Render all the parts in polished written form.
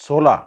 16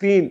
3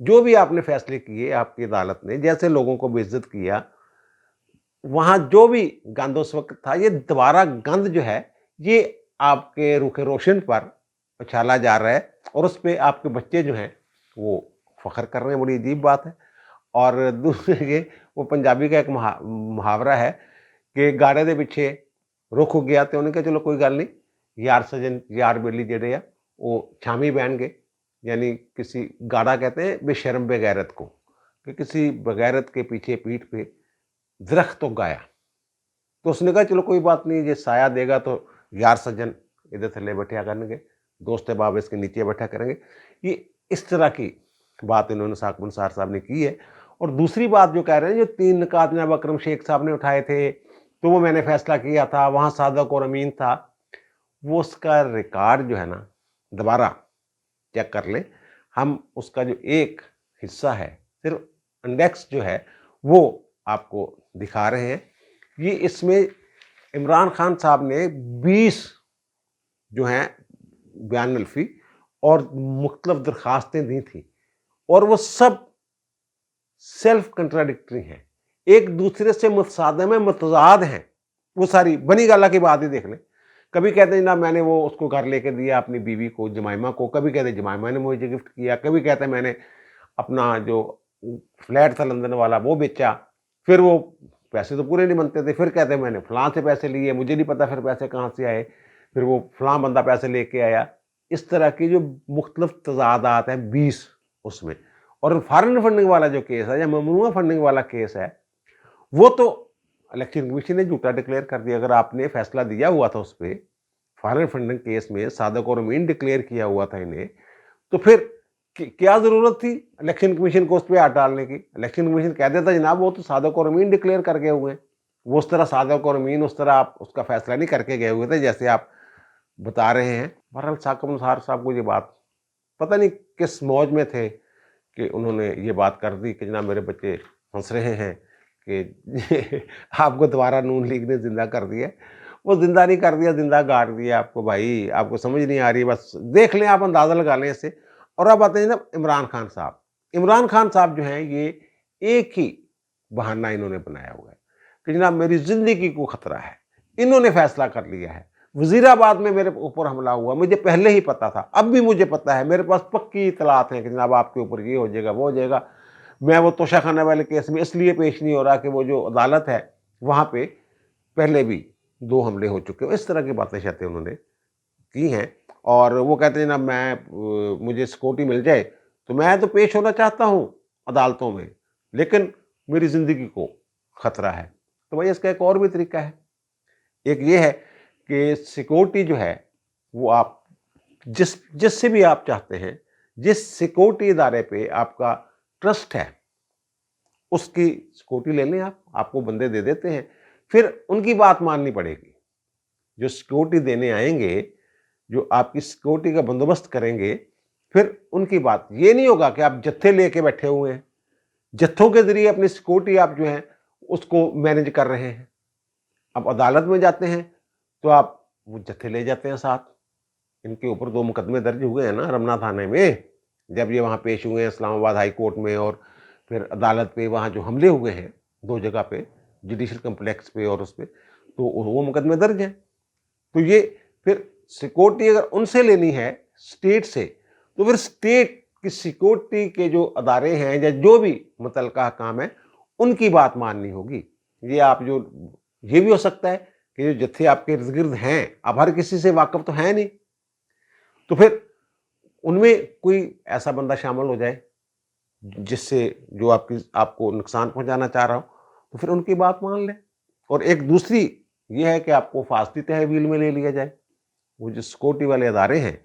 جو بھی آپ نے فیصلے کیے آپ کی عدالت نے، جیسے لوگوں کو بے عزت کیا، وہاں جو بھی گند اس وقت تھا، یہ دوبارہ گند جو ہے یہ آپ کے رخ روشن پر اچھالا جا رہا ہے، اور اس پہ آپ کے بچے جو ہیں وہ فخر کر رہے ہیں۔ بڑی عجیب بات ہے۔ اور دوسرے یہ وہ پنجابی کا ایک محاورہ ہے کہ گاڑے دے پیچھے رخ ہو گیا، تو انہوں نے کہا چلو کوئی گل نہیں، یار سجن یار بیلی جڑے وہ چھامی بہن گے، یعنی کسی گاڑا کہتے ہیں بے شرم بے غیرت کو، کہ کسی بغیرت کے پیچھے پیٹھ پہ درخت تو گایا، تو اس نے کہا چلو کوئی بات نہیں، یہ سایہ دے گا تو یار سجن ادھر تھلے بیٹھیا کریں گے، دوست باب اس کے نیچے بیٹھا کریں گے۔ یہ اس طرح کی بات انہوں نے ثاقب نثار صاحب نے کی ہے۔ اور دوسری بات جو کہہ رہے ہیں، جو 3 نکات جناب اکرم شیخ صاحب نے اٹھائے تھے، تو وہ میں نے فیصلہ کیا تھا، وہاں صادق اور امین تھا، وہ اس کا ریکارڈ جو ہے نا دوبارہ چیک کر لیں۔ ہم اس کا جو ایک حصہ ہے، صرف انڈیکس جو ہے وہ آپ کو دکھا رہے ہیں۔ یہ اس میں عمران خان صاحب نے 20 جو ہیں بیان الفی اور مختلف درخواستیں دی تھیں، اور وہ سب سیلف کنٹراڈکٹری ہیں، ایک دوسرے سے متصادم میں متضاد ہیں۔ وہ ساری بنی گالہ کی بات ہی دیکھ لیں۔ کبھی کہتے ہیں جناب میں نے وہ اس کو گھر لے کے دیا اپنی بیوی کو، جمائمہ کو، کبھی کہتے ہیں جمائمہ نے مجھے گفٹ کیا، کبھی کہتے ہیں میں نے اپنا جو فلیٹ تھا لندن والا وہ بیچا، پھر وہ پیسے تو پورے نہیں بنتے تھے، پھر کہتے ہیں میں نے فلاں سے پیسے لیے، مجھے نہیں پتا پھر پیسے کہاں سے آئے، پھر وہ فلاں بندہ پیسے لے کے آیا۔ اس طرح کی جو مختلف تضادات ہیں 20 اس میں۔ اور فارن فنڈنگ والا جو کیس ہے یا ممنوعہ فنڈنگ والا کیس ہے، وہ تو الیکشن کمیشن نے جھوٹا ڈکلیئر کر دیا۔ اگر آپ نے فیصلہ دیا ہوا تھا اس پہ، فارن فنڈنگ کیس میں صادق اور امین ڈکلیئر کیا ہوا تھا انہیں، تو پھر کیا ضرورت تھی الیکشن کمیشن کو اس پہ ہاتھ ڈالنے کی؟ الیکشن کمیشن کہہ دیتا جناب وہ تو صادق اور امین ڈکلیئر کر گئے ہوئے ہیں، وہ اس طرح صادق اور امین اس طرح آپ اس کا فیصلہ نہیں کر کے گئے ہوئے تھے جیسے آپ بتا رہے ہیں۔ بہرحال ثاقب نثار صاحب کو یہ بات پتہ نہیں کس موج میں تھے کہ انہوں نے یہ بات کر دی کہ جناب میرے بچے ہنس رہے ہیں کہ آپ کو دوبارہ نون لیگ نے زندہ کر دیا۔ وہ زندہ نہیں کر دیا، زندہ گاڑ دیا آپ کو بھائی، آپ کو سمجھ نہیں آ رہی، بس دیکھ لیں آپ، اندازہ لگا لیں اس سے۔ اور اب آتے ہیں جناب عمران خان صاحب۔ عمران خان صاحب جو ہیں یہ ایک ہی بہانہ انہوں نے بنایا ہوا ہے کہ جناب میری زندگی کو خطرہ ہے، انہوں نے فیصلہ کر لیا ہے۔ وزیر آباد میں میرے اوپر حملہ ہوا، مجھے پہلے ہی پتا تھا، اب بھی مجھے پتا ہے، میرے پاس پکی اطلاعات ہیں کہ جناب آپ کے اوپر یہ ہو جائے گا وہ ہو جائے گا۔ میں وہ توشہ خانہ والے کیس میں اس لیے پیش نہیں ہو رہا کہ وہ جو عدالت ہے وہاں پہ پہلے بھی 2 حملے ہو چکے ہیں۔ اس طرح کی باتیں شاتیں انہوں نے کی ہیں، اور وہ کہتے ہیں جناب میں مجھے سیکورٹی مل جائے تو میں تو پیش ہونا چاہتا ہوں عدالتوں میں، لیکن میری زندگی کو خطرہ ہے۔ تو بھائی اس کا ایک اور بھی طریقہ ہے، ایک یہ ہے کہ سیکورٹی جو ہے وہ آپ جس سے بھی آپ چاہتے ہیں، جس سیکورٹی ادارے پہ آپ کا ٹرسٹ ہے، اس کی سیکورٹی لے لیں آپ کو بندے دے دیتے ہیں، پھر ان کی بات ماننی پڑے گی۔ جو سیکورٹی دینے آئیں گے، جو آپ کی سیکورٹی کا بندوبست کریں گے، پھر ان کی بات یہ نہیں ہوگا کہ آپ جتھے لے کے بیٹھے ہوئے ہیں، جتھوں کے ذریعے اپنی سیکورٹی آپ جو ہے اس کو مینج کر رہے ہیں۔ اب عدالت میں جاتے ہیں تو آپ وہ جتھے لے جاتے ہیں ساتھ۔ ان کے اوپر 2 مقدمے درج ہوئے ہیں نا رمنا تھانے میں، جب یہ وہاں پیش ہوئے ہیں اسلام آباد ہائی کورٹ میں، اور پھر عدالت پہ وہاں جو حملے ہوئے ہیں 2 جگہ پہ، جوڈیشل کمپلیکس پہ اور اس پہ، تو وہ مقدمے درج ہیں۔ تو یہ پھر سیکورٹی اگر ان سے لینی ہے اسٹیٹ سے، تو پھر اسٹیٹ کی سیکورٹی کے جو ادارے ہیں یا جو بھی متعلقہ کام ہے ان کی بات ماننی ہوگی۔ یہ بھی ہو سکتا ہے کہ جو جتھے آپ کے ارد گرد ہیں، اب ہر کسی سے واقف تو ہے نہیں، تو پھر ان میں کوئی ایسا بندہ شامل ہو جائے جس سے جو آپ کو نقصان پہنچانا چاہ رہا ہو، تو پھر ان کی بات مان لیں۔ اور ایک دوسری یہ ہے کہ آپ کو فاسدی تحویل میں لے لیا جائے۔ وہ جو سیکورٹی والے ادارے ہیں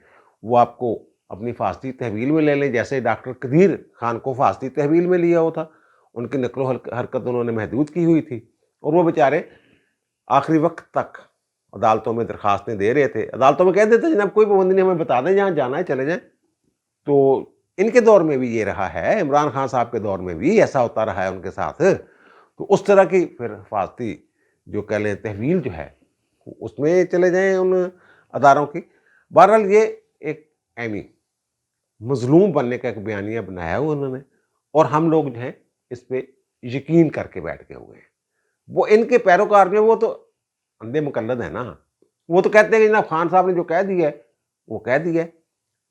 وہ آپ کو اپنی فاسدی تحویل میں لے لیں، جیسے ڈاکٹر قدیر خان کو فاسدی تحویل میں لیا ہوا تھا، ان کی نقل و حرکت انہوں نے محدود کی ہوئی تھی، اور وہ بیچارے آخری وقت تک عدالتوں میں درخواستیں دے رہے تھے۔ عدالتوں میں کہہ دیتے جناب کوئی پابندی نہیں، ہمیں بتا دیں جہاں جانا ہے چلے جائیں۔ تو ان کے دور میں بھی یہ رہا ہے، عمران خان صاحب کے دور میں بھی ایسا ہوتا رہا ہے ان کے ساتھ۔ تو اس طرح کی پھر حفاظتی جو کہہ لیں تحویل جو ہے اس میں چلے جائیں ان اداروں کی۔ بہرحال یہ ایک ایمی مظلوم بننے کا ایک بیانیہ بنایا ہوا انہوں نے، اور ہم لوگ جو ہیں اس پہ یقین کر کے بیٹھ گئے ہوئے ہیں۔ وہ ان کے پیروکار جو ہیں وہ تو اندھے مقلد ہیں نا، وہ تو کہتے ہیں کہ جناب خان صاحب نے جو کہہ دیا ہے وہ کہہ دیا ہے۔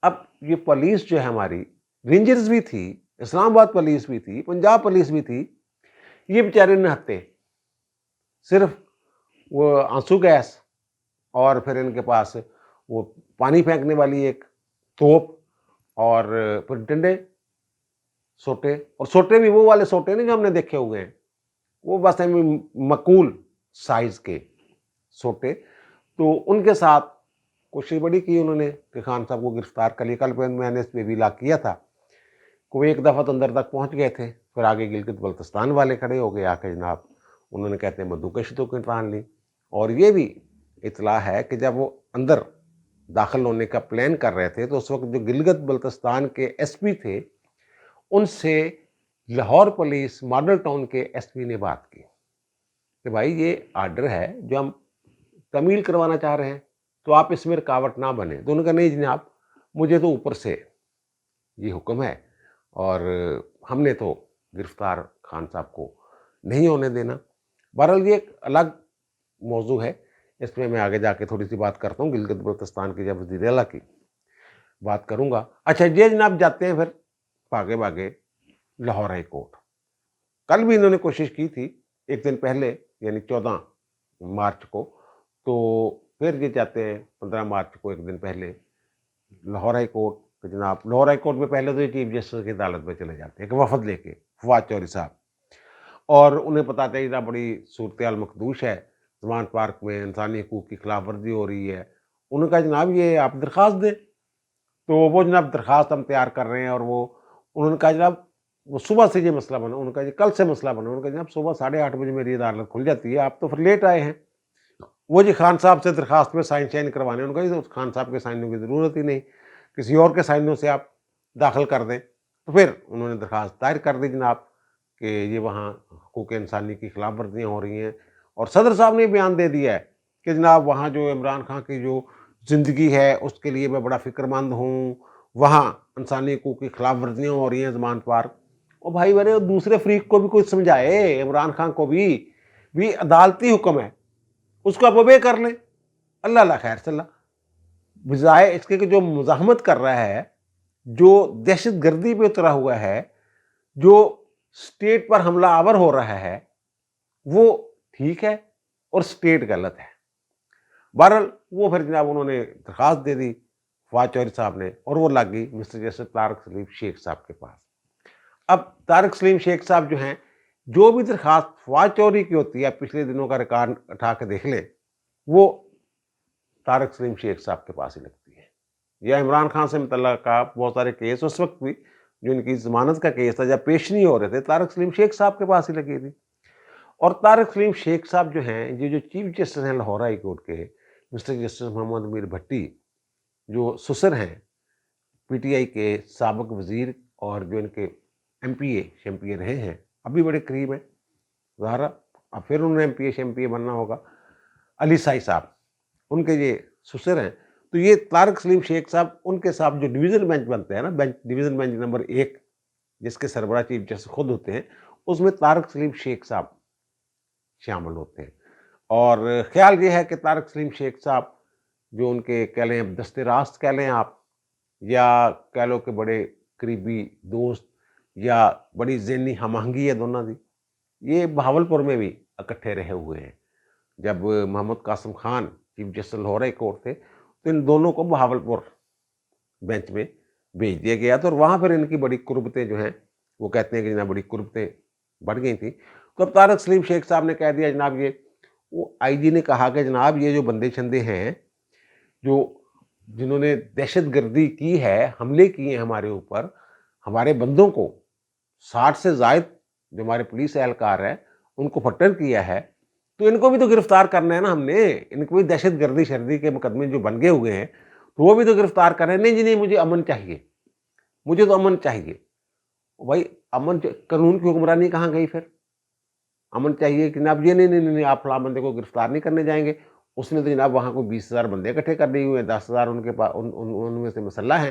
اب یہ پولیس جو ہے ہماری، رینجرز بھی تھی، اسلام آباد پولیس بھی تھی، پنجاب پولیس بھی تھی، یہ بیچارے نہتے صرف وہ آنسو گیس اور پھر ان کے پاس وہ پانی پھینکنے والی ایک توپ اور پھر ڈنڈے، سوٹے، اور سوٹے بھی وہ والے سوٹے نہیں جو ہم نے دیکھے ہوئے ہیں، وہ بس مقول سائز کے سوٹے۔ تو ان کے ساتھ کوشش بڑی کی انہوں نے کہ خان صاحب کو گرفتار کر لیا۔ کل میں نے اس پہ بھی لاک کیا تھا کہ وہ ایک دفعہ تو اندر تک پہنچ گئے تھے، پھر آگے گلگت بلتستان والے کھڑے ہو گئے آ کے جناب، انہوں نے کہتے ہیں بندوقیں کی ٹران لی۔ اور یہ بھی اطلاع ہے کہ جب وہ اندر داخل ہونے کا پلان کر رہے تھے تو اس وقت جو گلگت بلتستان کے ایس پی تھے ان سے لاہور پولیس ماڈل ٹاؤن کے ایس پی نے بات کی کہ بھائی یہ آرڈر ہے جو ہم تعمیل کروانا چاہ رہے ہیں، تو آپ اس میں رکاوٹ نہ بنے۔ تو انہوں نے کہا نہیں جناب، مجھے تو اوپر سے یہ حکم ہے اور ہم نے تو گرفتار خان صاحب کو نہیں ہونے دینا۔ بہرحال یہ ایک الگ موضوع ہے، اس میں آگے جا کے تھوڑی سی بات کرتا ہوں، گلگت بلتستان کی جب وزیر اعلیٰ کی بات کروں گا۔ اچھا یہ جناب جاتے ہیں پھر بھاگے بھاگے لاہور ہائی کورٹ۔ کل بھی انہوں نے کوشش کی تھی ایک دن پہلے، یعنی 14 مارچ کو، تو پھر یہ جاتے ہیں 15 مارچ کو ایک دن پہلے لاہور ہائی کورٹ کہ جناب لاہور ہائی کورٹ میں پہلے تو یہ چیف جسٹس کی عدالت میں چلے جاتے ہیں کہ وفد لے کے فواد چوہدری صاحب، اور انہیں پتا چلا جناب بڑی صورتحال مخدوش ہے، زمان پارک میں انسانی حقوق کی خلاف ورزی ہو رہی ہے۔ انہوں نے کہا جناب یہ آپ درخواست دیں، تو وہ جناب درخواست ہم تیار کر رہے ہیں، اور وہ انہوں نے کہا جناب وہ صبح سے یہ مسئلہ بنا، انہوں نے کہا جی کل سے مسئلہ بنا، انہوں نے کہا جناب صبح 8:30 بجے میری عدالت کھل جاتی ہے، آپ تو پھر لیٹ آئے ہیں۔ وہ جی خان صاحب سے درخواست میں سائن شائن کروانے، انہوں نے کہا جی خان صاحب کے سائنوں کی ضرورت ہی نہیں، کسی اور کے سائنوں سے آپ داخل کر دیں۔ تو پھر انہوں نے درخواست دائر کر دی جناب کہ یہ وہاں حقوق انسانی کی خلاف ورزیاں ہو رہی ہیں، اور صدر صاحب نے بیان دے دیا ہے کہ جناب وہاں جو عمران خان کی جو زندگی ہے اس کے لیے میں بڑا فکر مند ہوں، وہاں انسانی حقوق کی خلاف ورزیاں ہو رہی ہیں زمان پارک۔ اور بھائی میرے دوسرے فریق کو بھی کچھ سمجھائے، عمران خان کو بھی عدالتی حکم ہے، اس کو آپ اوبے کر لیں۔ اللہ اللہ خیر صلی اللہ، بجائے اس کے کہ جو مزاحمت کر رہا ہے، جو دہشت گردی پہ اترا ہوا ہے، جو سٹیٹ پر حملہ آور ہو رہا ہے، وہ ٹھیک ہے اور سٹیٹ غلط ہے۔ بہرحال وہ پھر جناب انہوں نے درخواست دے دی فواد چوہدری صاحب نے، اور وہ لگ گئی مسٹر جسٹس طارق سلیم شیخ صاحب کے پاس۔ اب طارق سلیم شیخ صاحب جو ہیں، جو بھی درخواست فواد چوہدری کی ہوتی ہے، پچھلے دنوں کا ریکارڈ اٹھا کے دیکھ لیں، وہ طارق سلیم شیخ صاحب کے پاس ہی لگتی ہے۔ یا عمران خان سے متعلق بہت سارے کیس اس وقت بھی جو ان کی ضمانت کا کیس تھا جب پیش نہیں ہو رہے تھے، طارق سلیم شیخ صاحب کے پاس ہی لگی تھی۔ اور طارق سلیم شیخ صاحب جو ہیں، یہ جو چیف جسٹس ہیں لاہور ہائی کورٹ کے، مسٹر جسٹس محمد امیر بھٹی، جو سسر ہیں پی ٹی آئی کے سابق وزیر، اور جو ان کے ایم پی اے رہے ہیں، ابھی بڑے قریب ہیں، ظاہرہ اب پھر انہوں نے ایم پی اے بننا ہوگا، علی سائی صاحب، ان کے یہ سسر ہیں۔ تو یہ طارق سلیم شیخ صاحب، ان کے ساتھ جو ڈویژن بینچ بنتے ہیں نا، ڈویژن بینچ نمبر 1 جس کے سربراہ چیف جسٹس خود ہوتے ہیں، اس میں طارق سلیم شیخ صاحب شامل ہوتے ہیں۔ اور خیال یہ ہے کہ طارق سلیم شیخ صاحب جو ان کے کہہ لیں دست راست کہہ لیں آپ، یا کہہ لو کہ بڑے قریبی دوست، یا بڑی ذہنی ہم آہنگی ہے دونوں دی، یہ بہاولپور میں بھی اکٹھے رہے ہوئے ہیں۔ جب Muhammad Qasim Khan chief justice Lahore high court تھے تو ان دونوں کو بہاولپور بینچ میں بھیج دیا گیا تھا، اور وہاں پھر ان کی بڑی قربتیں جو ہیں، وہ کہتے ہیں کہ جناب بڑی قربتیں بڑھ گئی تھیں۔ تو اب طارق سلیم شیخ صاحب نے کہہ دیا جناب، یہ وہ آئی جی نے کہا کہ جناب یہ جو بندے چھندے ہیں جنہوں نے دہشت گردی کی ہے، حملے کیے ہیں ہمارے اوپر، ہمارے بندوں کو 60 سے زائد جو ہمارے پولیس اہلکار ہیں ان کو فٹر کیا ہے، تو ان کو بھی تو گرفتار کرنا ہے نا ہم نے، ان کو بھی دہشت گردی شردی کے مقدمے جو بن گئے ہوئے ہیں تو وہ بھی تو گرفتار کرنا ہے۔ نہیں جی نہیں، مجھے امن چاہیے، مجھے تو امن چاہیے۔ بھائی امن، قانون کی حکمرانی کہاں گئی پھر؟ امن چاہیے کہ جناب یہ نہیں آپ فلاں بندے کو گرفتار نہیں کرنے جائیں گے، اس نے تو جناب وہاں کوئی 20,000 بندے اکٹھے کر دیے ہوئے ہیں، 10,000 ان کے پاس ان میں سے مسلح ہیں،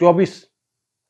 24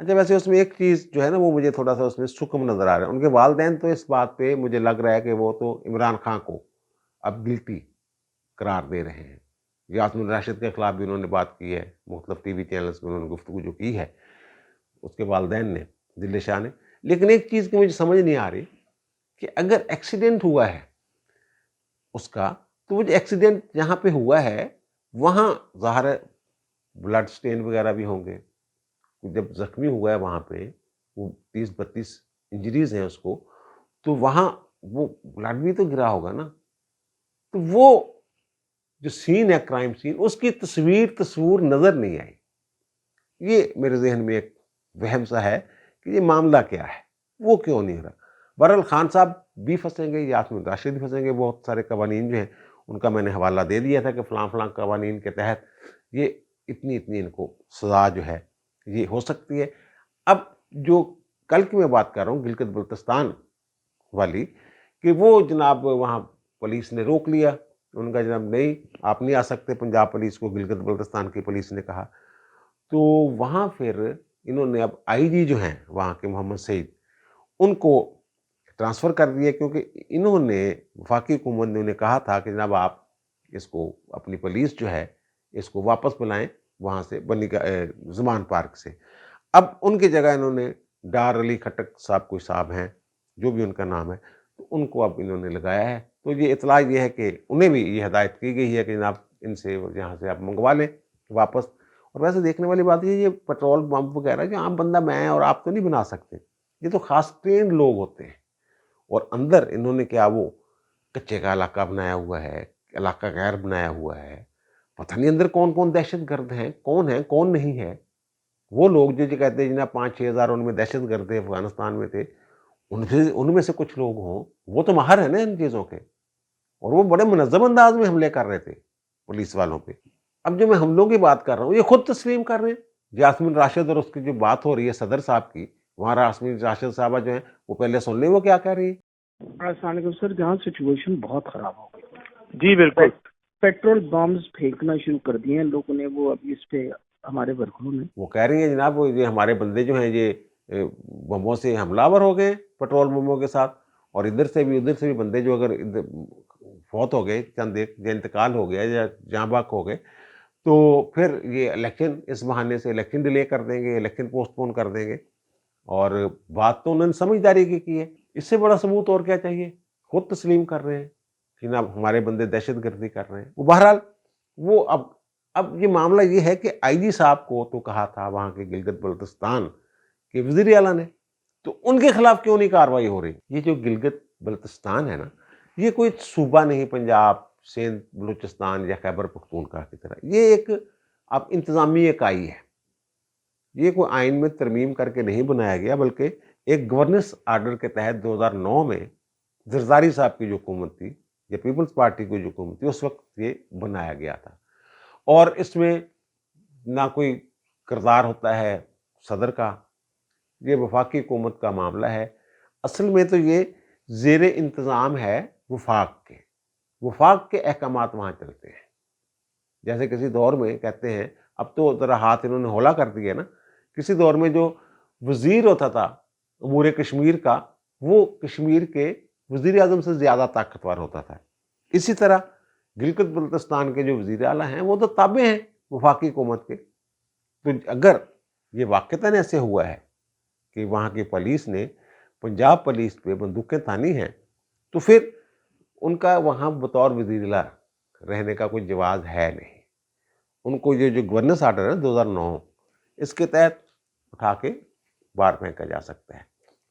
اچھا ویسے اس میں ایک چیز جو ہے نا وہ مجھے تھوڑا سا اس میں سکم نظر آ رہا ہے، ان کے والدین تو اس بات پہ مجھے لگ رہا ہے کہ وہ تو عمران خان کو اب گلٹی قرار دے رہے ہیں۔ یاسمین راشد کے خلاف بھی انہوں نے بات کی ہے، مختلف ٹی وی چینلز میں انہوں نے گفتگو جو کی ہے اس کے والدین نے، دل شاہ نے۔ لیکن ایک چیز کی مجھے سمجھ نہیں آ رہی کہ اگر ایکسیڈنٹ ہوا ہے اس کا، تو وہ جو ایکسیڈنٹ جہاں پہ ہوا ہے وہاں ظاہر ہے بلڈ سٹین وغیرہ بھی ہوں گے، جب زخمی ہوا ہے وہاں پہ وہ 30-32 انجریز ہیں اس کو، تو وہاں وہ بلڈ بھی تو گرا ہوگا نا، تو وہ جو سین ہے کرائم سین اس کی تصور نظر نہیں آئی۔ یہ میرے ذہن میں ایک وہم سا ہے کہ یہ معاملہ کیا ہے، وہ کیوں نہیں رہا۔ بہرحال خان صاحب بھی پھنسیں گے، یاسمین راشد بھی پھنسیں گے، بہت سارے قوانین جو ہیں ان کا میں نے حوالہ دے دیا تھا کہ فلاں فلاں قوانین کے تحت یہ اتنی ان کو سزا جو ہے یہ ہو سکتی ہے۔ اب جو کل کی میں بات کر رہا ہوں گلگت بلتستان والی، کہ وہ جناب وہاں پولیس نے روک لیا، ان کا جناب نہیں آپ نہیں آ سکتے، پنجاب پولیس کو گلگت بلتستان کی پولیس نے کہا۔ تو وہاں پھر انہوں نے اب آئی جی جو ہیں وہاں کے محمد سعید ان کو ٹرانسفر کر دیا، کیونکہ انہوں نے وفاقی حکومت نے انہیں کہا تھا کہ جناب آپ اس کو اپنی پولیس جو ہے اس کو واپس بلائیں وہاں سے بنی کا زمان پارک سے۔ اب ان کی جگہ انہوں نے ڈار علی کھٹک صاحب کوئی صاحب ہیں جو بھی ان کا نام ہے، تو ان کو اب انہوں نے لگایا ہے۔ تو یہ اطلاع یہ ہے کہ انہیں بھی یہ ہدایت کی گئی ہے کہ جناب ان سے یہاں سے آپ منگوا لیں واپس۔ اور ویسے دیکھنے والی بات یہ پیٹرول پمپ وغیرہ جو عام بندہ میں اور آپ تو نہیں بنا سکتے، یہ تو خاص ٹرینڈ لوگ ہوتے ہیں، اور اندر انہوں نے کیا وہ کچے کا علاقہ بنایا ہوا ہے، علاقہ غیر بنایا ہوا ہے، پتہ نہیں اندر کون کون دہشت گرد ہیں کون نہیں ہے۔ وہ لوگ جو کہتے ہیں جناب 5-6 ہزار ان میں دہشت گرد افغانستان میں تھے، ان میں سے کچھ لوگ ہوں، وہ تو ماہر ہیں نا ان چیزوں کے، اور وہ بڑے منظم انداز میں حملے کر رہے تھے پولیس والوں پہ۔ اب جو میں حملوں کی بات کر رہا ہوں یہ خود تسلیم کر رہے ہیں۔ یاسمین راشد اور اس کی جو بات ہو رہی ہے صدر صاحب کی، وہاں یاسمین راشد صاحبہ جو ہیں وہ پہلے سن لیں وہ کیا کہہ رہی ہے۔ السلام علیکم سر، جہاں سچویشن بہت خراب ہو گئی، جی بالکل، پیٹرول بمز پھینکنا شروع کر دیے ہیں لوگوں نے، وہ ابھی اس پہ ہمارے ورکروں نے وہ کہہ رہی ہیں جناب وہ یہ ہمارے بندے جو ہیں یہ بموں سے حملہ آور ہو گئے پیٹرول بموں کے ساتھ، اور ادھر سے بھی بندے جو اگر فوت ہو گئے چند ایک یا انتقال ہو گیا یا جاں باک ہو گئے، تو پھر یہ الیکشن اس بہانے سے الیکشن ڈیلے کر دیں گے، الیکشن پوسٹ پون کر دیں گے۔ اور بات تو انہوں نے سمجھداری کی ہے، اس سے بڑا ثبوت اور کیا چاہیے؟ خود تسلیم کر رہے ہیں کہ جناب ہمارے بندے دہشت گردی کر رہے ہیں۔ وہ بہرحال وہ اب یہ معاملہ یہ ہے کہ آئی جی صاحب کو تو کہا تھا وہاں کے گلگت بلتستان کے وزیر اعلیٰ نے، تو ان کے خلاف کیوں نہیں کارروائی ہو رہی؟ یہ جو گلگت بلتستان ہے نا، یہ کوئی صوبہ نہیں پنجاب سندھ بلوچستان یا خیبر پختونخوا کی طرح، یہ ایک اب انتظامی اکائی ہے، یہ کوئی آئین میں ترمیم کر کے نہیں بنایا گیا، بلکہ ایک گورننس آرڈر کے تحت 2009 میں زرداری صاحب کی جو حکومت تھی یا پیپلز پارٹی کی جو حکومت تھی اس وقت یہ بنایا گیا تھا۔ اور اس میں نہ کوئی کردار ہوتا ہے صدر کا، یہ وفاقی حکومت کا معاملہ ہے۔ اصل میں تو یہ زیر انتظام ہے وفاق کے احکامات وہاں چلتے ہیں۔ جیسے کسی دور میں کہتے ہیں، اب تو ذرا ہاتھ انہوں نے ہولا کر دیا نا، کسی دور میں جو وزیر ہوتا تھا امور کشمیر کا، وہ کشمیر کے وزیر اعظم سے زیادہ طاقتور ہوتا تھا۔ اسی طرح گلگت بلتستان کے جو وزیر اعلیٰ ہیں وہ تو تابع ہیں وفاقی حکومت کے۔ تو اگر یہ واقعتاً ایسے ہوا ہے کہ وہاں کی پولیس نے پنجاب پولیس پہ بندوقیں تانی ہیں، تو پھر ان کا وہاں بطور وزیر اعلیٰ رہنے کا کوئی جواز ہے نہیں۔ ان کو یہ جو گورننس آرڈر ہے 2009 اس کے تحت اٹھا کے باہر پھینکا جا سکتا ہے۔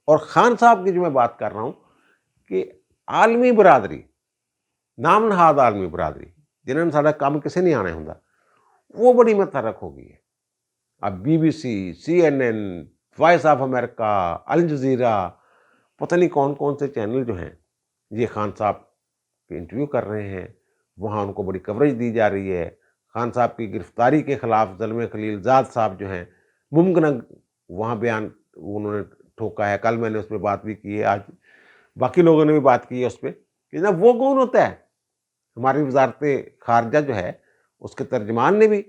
اور خان صاحب کی جو میں بات کر رہا ہوں کہ عالمی برادری، نام نہاد عالمی برادری جنہوں نے سارا کام کسے نہیں آنے ہوں، وہ بڑی متحرک ہو گئی ہے۔ اب B B C, C N N, Voice of America, Al Jazeera, پتہ نہیں کون کون سے چینل جو ہیں یہ خان صاحب کے انٹرویو کر رہے ہیں، وہاں ان کو بڑی کوریج دی جا رہی ہے۔ خان صاحب کی گرفتاری کے خلاف زلمے خلیل زاد صاحب جو ہیں ممکنہ وہاں بیان انہوں نے ٹھوکا ہے، کل میں نے اس پہ بات بھی کی ہے، آج باقی لوگوں نے بھی بات کی ہے اس پہ کہ جناب وہ کون ہوتا ہے۔ ہماری وزارت خارجہ جو ہے اس کے ترجمان نے بھی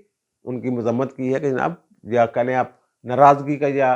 ان کی مذمت کی ہے کہ جناب یا کہہ لیں آپ ناراضگی کا یا